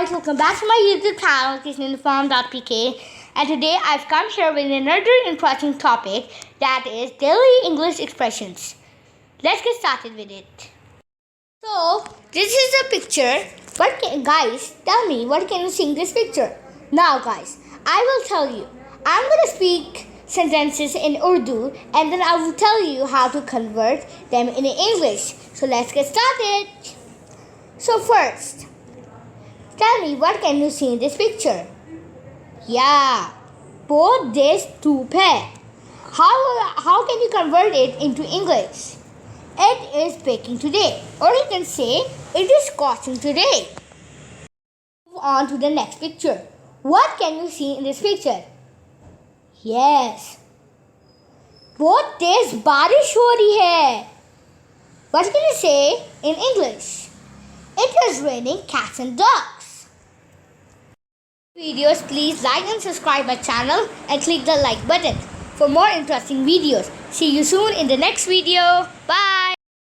guys, welcome back to my YouTube channel, kitcheninform.pk, and today I've come here with another interesting topic, that is daily English expressions. Let's get started with it. So, this is a picture. Guys, tell me, what can you see in this picture? Now guys, I will tell you. I'm going to speak sentences in Urdu and then I will tell you how to convert them in English. So let's get started. So first, tell me, what can you see in this picture? Yeah, both days soup hai. How can you convert it into English? It is baking today, or you can say it is scorching today. Move on to the next picture. What can you see in this picture? Yes, both days बारिश हो रही है. What can you say in English? It is raining cats and dogs. Videos, please like and subscribe my channel and click the like button for more interesting videos. See you soon in the next video. Bye.